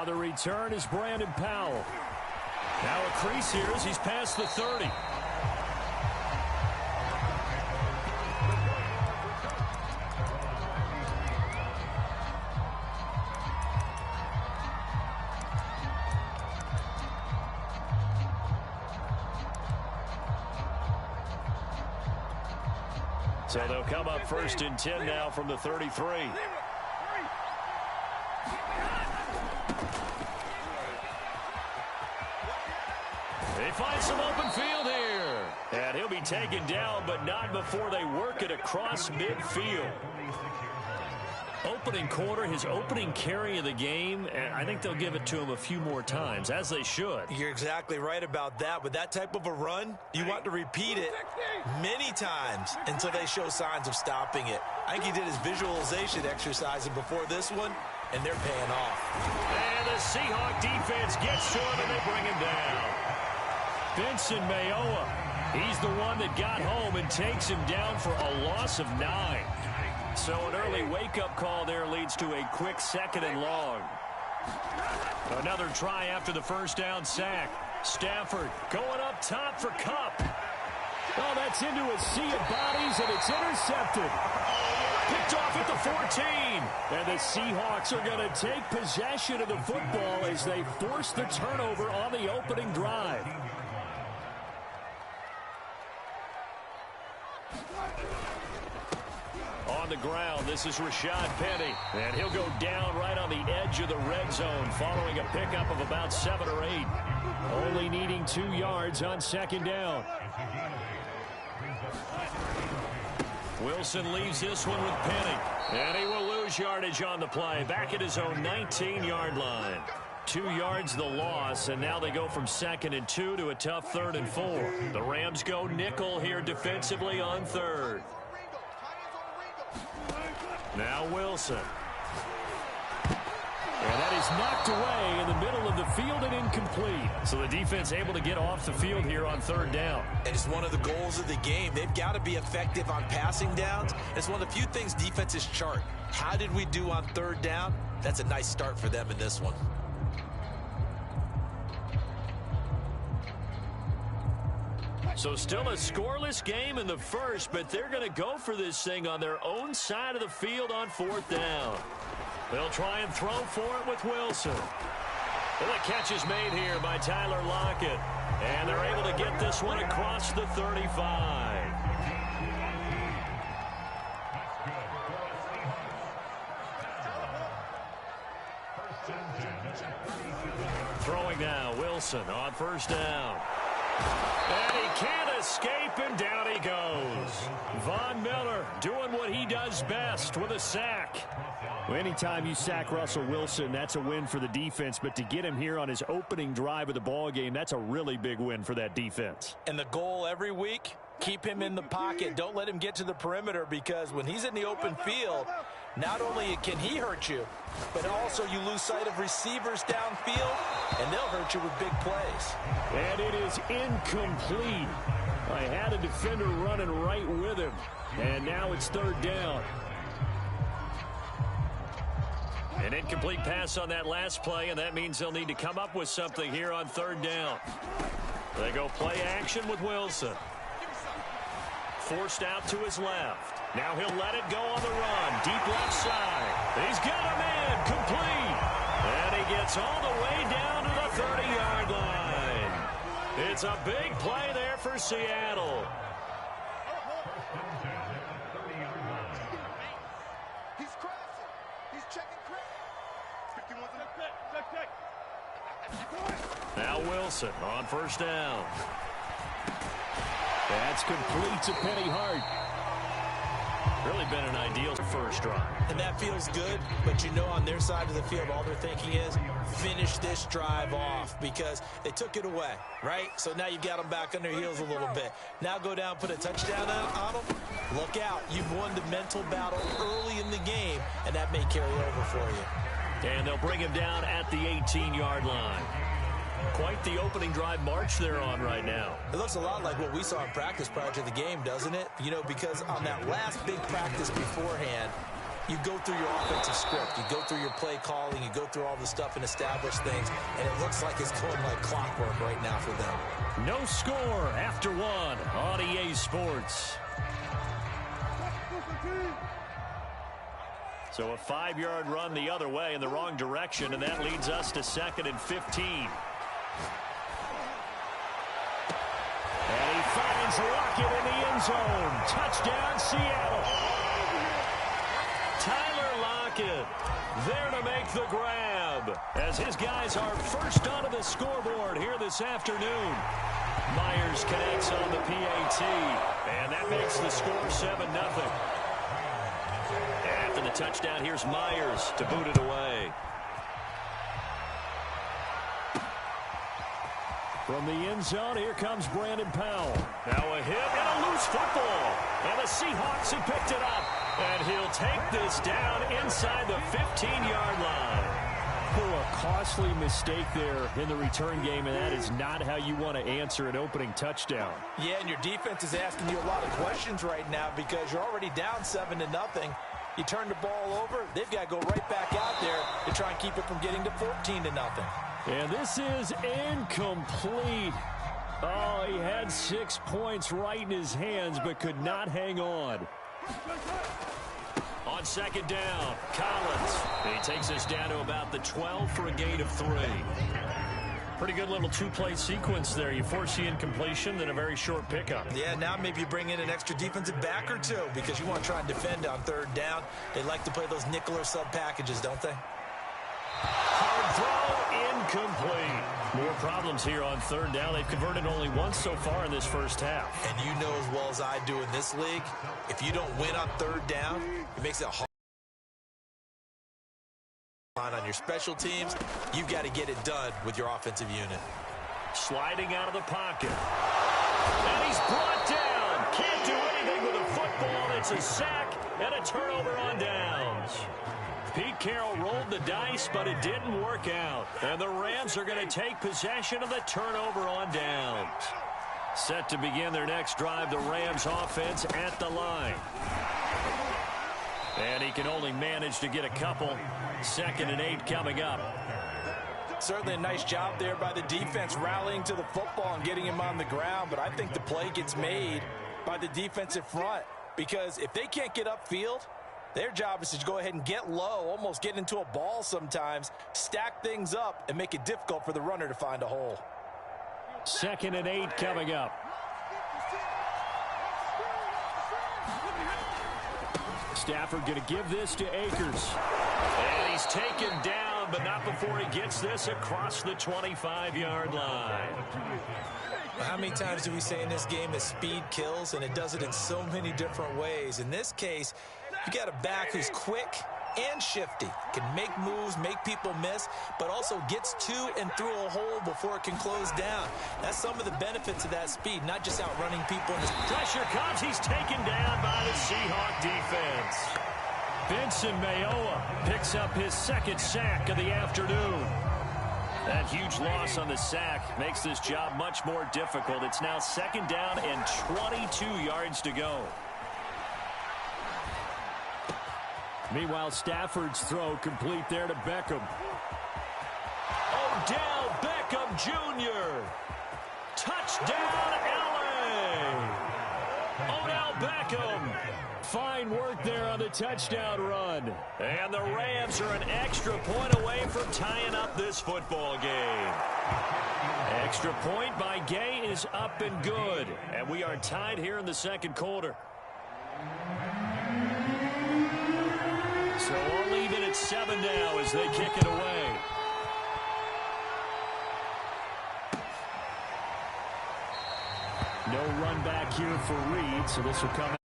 On the return is Brandon Powell. Now a crease here as he's past the 30. So they'll come up 1st and 10 now from the 33. They find some open field here. And he'll be taken down, but not before they work it across midfield. Opening quarter, his opening carry of the game, and I think they'll give it to him a few more times, as they should. You're exactly right about that. With that type of a run, you want to repeat it many times until they show signs of stopping it. I think he did his visualization exercises before this one, and they're paying off. And the Seahawk defense gets to him, and they bring him down. Vincent Mayowa, he's the one that got home and takes him down for a loss of 9. So an early wake-up call there leads to a quick 2nd and long. Another try after the first down sack. Stafford going up top for Kupp. Oh, that's into a sea of bodies, and it's intercepted. Picked off at the 14. And the Seahawks are going to take possession of the football as they force the turnover on the opening drive. On the ground, this is Rashad Penny. And he'll go down right on the edge of the red zone following a pickup of about 7 or 8. Only needing 2 yards on 2nd down. Wilson leaves this one with Penny. And he will lose yardage on the play. Back at his own 19-yard line. 2 yards the loss, and now they go from 2nd and 2 to a tough 3rd and 4. The Rams go nickel here defensively on 3rd. Now Wilson. And that is knocked away in the middle of the field and incomplete. So the defense able to get off the field here on 3rd down. And it's one of the goals of the game. They've got to be effective on passing downs. It's one of the few things defenses chart. How did we do on 3rd down? That's a nice start for them in this one. So still a scoreless game in the first, but they're going to go for this thing on their own side of the field on 4th down. They'll try and throw for it with Wilson. Well, the catch is made here by Tyler Lockett. And they're able to get this one across the 35. Throwing now, Wilson on 1st down. And he can't escape, and down he goes. Von Miller doing what he does best with a sack. Well, anytime you sack Russell Wilson, that's a win for the defense. But to get him here on his opening drive of the ball game, that's a really big win for that defense. And the goal every week, keep him in the pocket. Don't let him get to the perimeter, because when he's in the open field, not only can he hurt you, but also you lose sight of receivers downfield, and they'll hurt you with big plays. And it is incomplete. I had a defender running right with him, and now it's 3rd down. An incomplete pass on that last play, and that means they'll need to come up with something here on 3rd down. They go play action with Wilson. Forced out to his left. Now he'll let it go on the run. Deep left side. He's got a man complete. And he gets all the way down to the 30-yard line. It's a big play there for Seattle. He's crossing. He's checking Now Wilson on 1st down. That's complete to Penny Hart. Really been an ideal first drive. And that feels good, but you know on their side of the field, all they're thinking is finish this drive off, because they took it away, right? So now you've got them back on their heels a little bit. Now go down, put a touchdown on them. Look out. You've won the mental battle early in the game, and that may carry over for you. And they'll bring him down at the 18-yard line. Quite the opening drive march they're on right now. It looks a lot like what we saw in practice prior to the game, doesn't it? You know, because on that last big practice beforehand, You go through your offensive script. You go through your play calling. You go through all the stuff and establish things. And it looks like it's going like clockwork right now for them. No score after one on EA Sports. So a 5-yard run the other way in the wrong direction, and that leads us to 2nd and 15. And he finds Lockett in the end zone. Touchdown, Seattle. Tyler Lockett there to make the grab as his guys are first onto the scoreboard here this afternoon. Myers connects on the PAT, and that makes the score 7-0. After the touchdown, here's Myers to boot it away. From the end zone, here comes Brandon Powell. Now a hit and a loose football. And the Seahawks have picked it up. And he'll take this down inside the 15-yard line. Oh, a costly mistake there in the return game, and that is not how you want to answer an opening touchdown. Yeah, and your defense is asking you a lot of questions right now because you're already down 7-0. You turn the ball over, they've got to go right back out there to try and keep it from getting to 14-0. And this is incomplete. Oh, he had 6 points right in his hands, but could not hang on. On second down, Collins. He takes us down to about the 12 for a gain of 3. Pretty good little two-play sequence there. You force the incompletion, then a very short pickup. Yeah, now maybe you bring in an extra defensive back or two because you want to try and defend on third down. They like to play those nickel or sub packages, don't they? Hard throw, incomplete. More problems here on third down. They've converted only once so far in this first half. And you know as well as I do in this league, if you don't win on third down, it makes it hard. On your special teams, you've got to get it done with your offensive unit. Sliding out of the pocket. And he's brought down. Can't do anything with a football. It's a sack and a turnover on downs. Pete Carroll rolled the dice, but it didn't work out. And the Rams are going to take possession of the turnover on downs. Set to begin their next drive, the Rams offense at the line. And he can only manage to get a couple. 2nd and 8 coming up. Certainly a nice job there by the defense rallying to the football and getting him on the ground. But I think the play gets made by the defensive front. Because if they can't get upfield, their job is to go ahead and get low, almost get into a ball sometimes, stack things up, and make it difficult for the runner to find a hole. 2nd and 8 coming up. Stafford going to give this to Akers. And he's taken down, but not before he gets this across the 25-yard line. How many times do we say in this game that speed kills, and it does it in so many different ways? In this case, you got a back who's quick and shifty, can make moves, make people miss, but also gets to and through a hole before it can close down. That's some of the benefits of that speed, not just outrunning people. Pressure comes. He's taken down by the Seahawk defense. Vincent Mayowa picks up his 2nd sack of the afternoon. That huge loss on the sack makes this job much more difficult. It's now 2nd down and 22 yards to go. Meanwhile, Stafford's throw complete there to Beckham. Odell Beckham Jr. Touchdown, LA. Odell Beckham. Fine work there on the touchdown run. And the Rams are an extra point away from tying up this football game. Extra point by Gay is up and good. And we are tied here in the 2nd quarter. So all even at 7 now as they kick it away. No run back here for Reed, so this will come.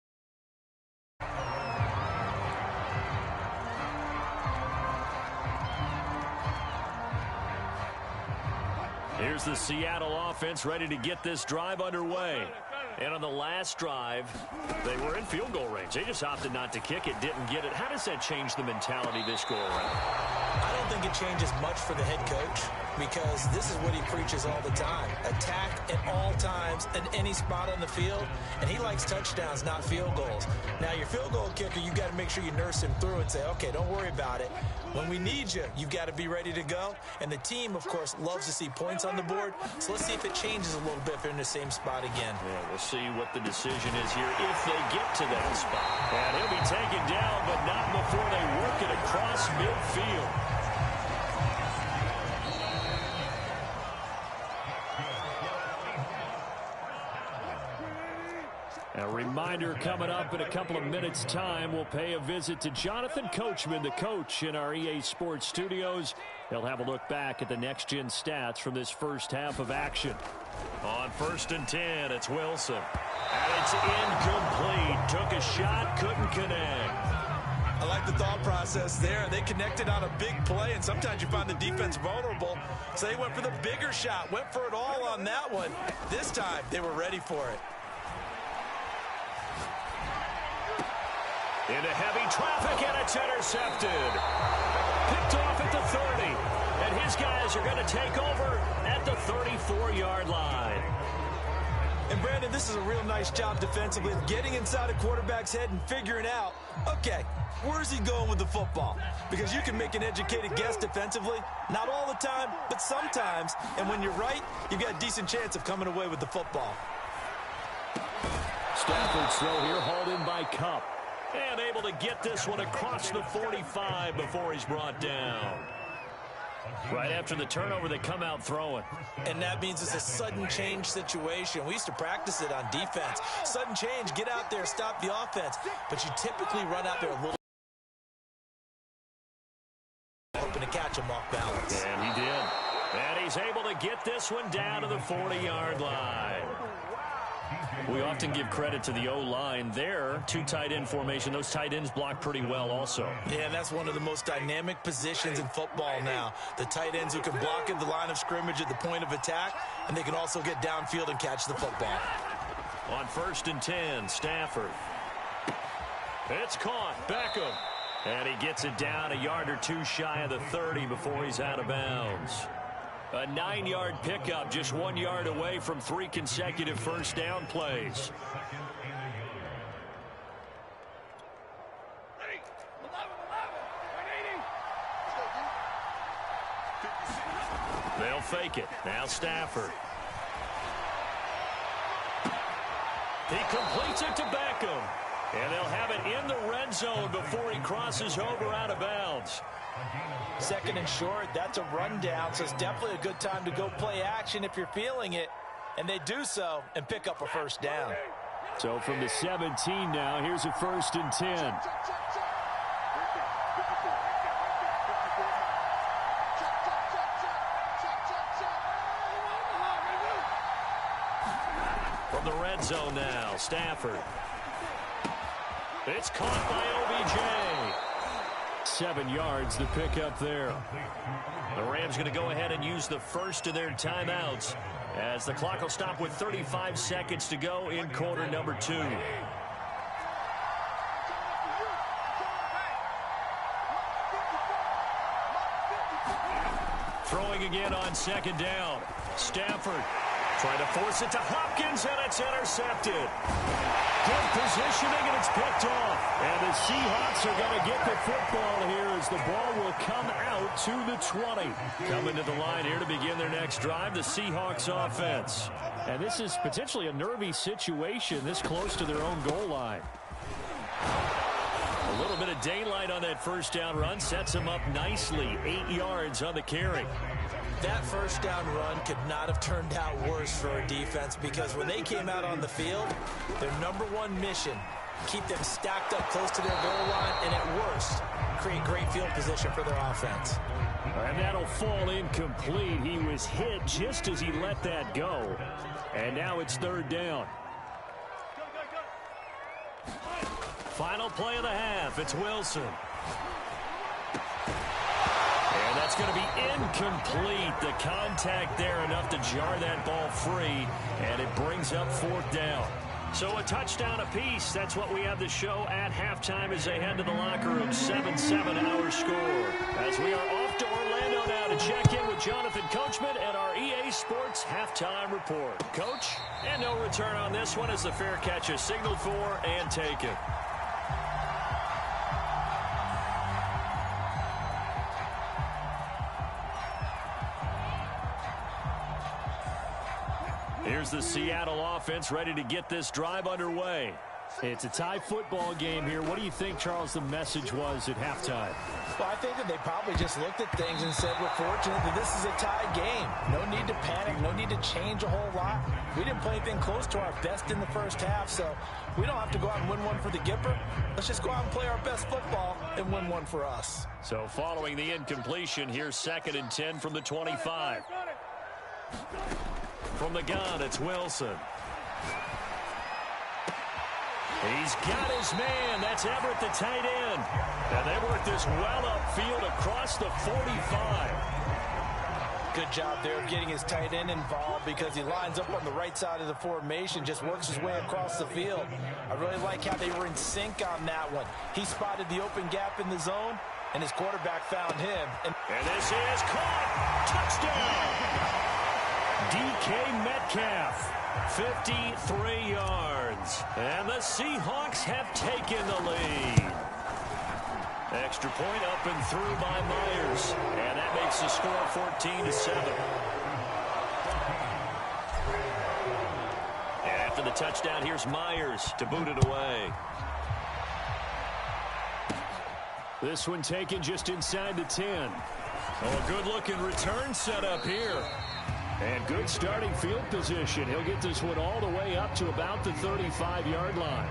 Here's the Seattle offense ready to get this drive underway. And on the last drive, they were in field goal range. They just opted not to kick it, didn't get it. How does that change the mentality this go around? I don't think it changes much for the head coach. because this is what he preaches all the time. Attack at all times in any spot on the field, and he likes touchdowns, not field goals. Now, your field goal kicker, you've got to make sure you nurse him through and say, okay, don't worry about it. When we need you, you've got to be ready to go. And the team, of course, loves to see points on the board. So let's see if it changes a little bit if they're in the same spot again. Yeah, we'll see what the decision is here if they get to that spot. And he'll be taken down, but not before they work it across midfield. A reminder coming up in a couple of minutes' time. We'll pay a visit to Jonathan Coachman, the coach in our EA Sports studios. He'll have a look back at the next-gen stats from this first half of action. On 1st and 10, it's Wilson. And it's incomplete. Took a shot, couldn't connect. I like the thought process there. They connected on a big play, and sometimes you find the defense vulnerable. So they went for the bigger shot, went for it all on that one. This time, they were ready for it. Into heavy traffic, and it's intercepted. Picked off at the 30. And his guys are going to take over at the 34-yard line. And, Brandon, this is a real nice job defensively of getting inside a quarterback's head and figuring out, okay, where's he going with the football? Because you can make an educated guess defensively. Not all the time, but sometimes. And when you're right, you've got a decent chance of coming away with the football. Stafford's throw here, hauled in by Kupp. And able to get this one across the 45 before he's brought down. Right after the turnover, they come out throwing. And that means it's a sudden change situation. We used to practice it on defense. Sudden change, get out there, stop the offense. But you typically run out there a little hoping to catch him off balance. And he did. And he's able to get this one down to the 40-yard line. We often give credit to the O-line there. 2 tight end formation. Those tight ends block pretty well also. Yeah, and that's one of the most dynamic positions in football now. The tight ends who can block at the line of scrimmage at the point of attack, and they can also get downfield and catch the football. On 1st and 10, Stafford. It's caught. Beckham. And he gets it down a yard or 2 shy of the 30 before he's out of bounds. A 9-yard pickup, just 1 yard away from 3 consecutive first down plays. They'll fake it. Now Stafford. He completes it to Beckham. And they'll have it in the red zone before he crosses over out of bounds. 2nd and short, that's a rundown, so it's definitely a good time to go play action if you're feeling it. And they do so and pick up a first down. So from the 17 now, here's a 1st and 10. From the red zone now, Stafford. It's caught by OBJ. 7 yards, the pickup there. The Rams going to go ahead and use the first of their timeouts as the clock will stop with 35 seconds to go in quarter number 2. Throwing again on 2nd down. Stafford trying to force it to Hopkins, and it's intercepted. Good positioning, and it's picked off. And the Seahawks are going to get the football here as the ball will come out to the 20. Coming to the line here to begin their next drive, the Seahawks offense. And this is potentially a nervy situation this close to their own goal line. A little bit of daylight on that first down run sets them up nicely. 8 yards on the carry. That first down run could not have turned out worse for a defense, because when they came out on the field, their #1 mission, keep them stacked up close to their goal line, and at worst, create great field position for their offense. And that'll fall incomplete. He was hit just as he let that go. And now it's 3rd down. Final play of the half. It's Wilson. And that's going to be incomplete. The contact there enough to jar that ball free. And it brings up 4th down. So a touchdown apiece. That's what we have to show at halftime as they head to the locker room. 7-7 our score. As we are off to Orlando now to to check in with Jonathan Coachman at our EA Sports Halftime Report. Coach, and no return on this one as the fair catch is signaled for and taken. Here's the Seattle offense ready to get this drive underway. It's a tie football game here. What do you think, Charles, the message was at halftime? Well, I think that they probably just looked at things and said, we're fortunate that this is a tie game. No need to panic. No need to change a whole lot. We didn't play anything close to our best in the first half, so we don't have to go out and win one for the Gipper. Let's just go out and play our best football and win one for us. So following the incompletion, here's 2nd and 10 from the 25. From the gun, it's Wilson. He's got his man. That's Everett, the tight end. And they work this well upfield across the 45. Good job there of getting his tight end involved because he lines up on the right side of the formation, just works his way across the field. I really like how they were in sync on that one. He spotted the open gap in the zone, and his quarterback found him. And this is caught. Touchdown. DK Metcalf. 53 yards. And the Seahawks have taken the lead. Extra point up and through by Myers. And that makes the score 14-7. And after the touchdown, here's Myers to boot it away. This one taken just inside the 10. Oh, a good-looking return set up here. And good starting field position. He'll get this one all the way up to about the 35-yard line.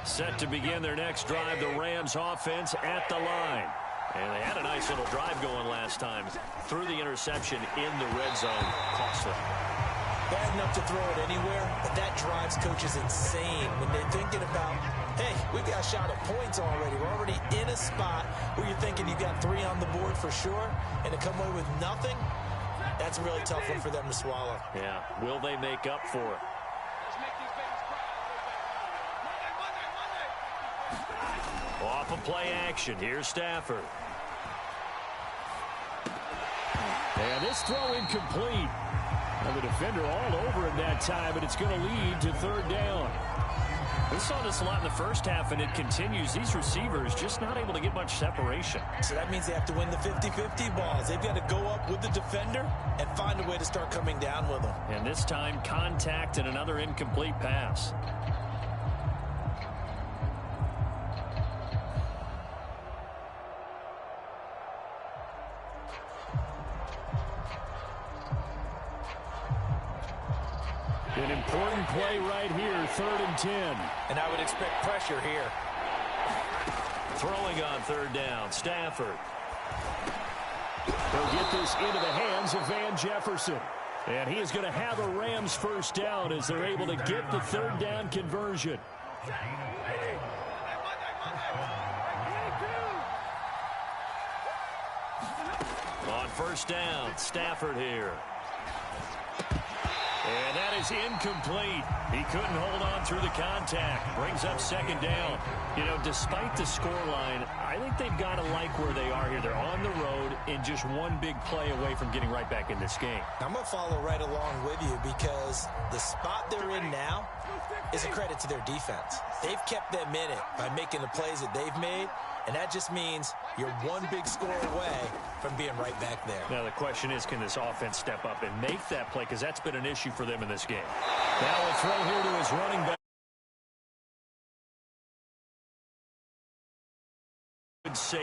Set to begin their next drive, the Rams offense at the line. And they had a nice little drive going last time. Threw the interception in the red zone. Costly. Bad enough to throw it anywhere, but that drives coaches insane when they're thinking about, hey, we've got a shot at points already. We're already in a spot where you're thinking you've got 3 on the board for sure, and to come away with nothing, that's a really tough one for them to swallow. Yeah, will they make up for it? Off of play action, here's Stafford. And this throw incomplete. And the defender all over him that time, and it's going to lead to 3rd down. We saw this a lot in the first half, and it continues. These receivers just not able to get much separation. So that means they have to win the 50-50 balls. They've got to go up with the defender and find a way to start coming down with them. And this time, contact and another incomplete pass. An important play right here, 3rd and 10. And I would expect pressure here. Throwing on 3rd down, Stafford. They'll get this into the hands of Van Jefferson. And he is going to have a Rams 1st down as they're able to get the 3rd down conversion. On 1st down, Stafford here. And that is incomplete. He couldn't hold on through the contact. Brings up 2nd down. You know, despite the scoreline, I think they've got to like where they are here. They're on the road and just one big play away from getting right back in this game. I'm going to follow right along with you because the spot they're in now is a credit to their defense. They've kept them in it by making the plays that they've made, and that just means you're one big score away from being right back there. Now the question is, can this offense step up and make that play? Because that's been an issue for them in this game. Now a throw here to his running back. Say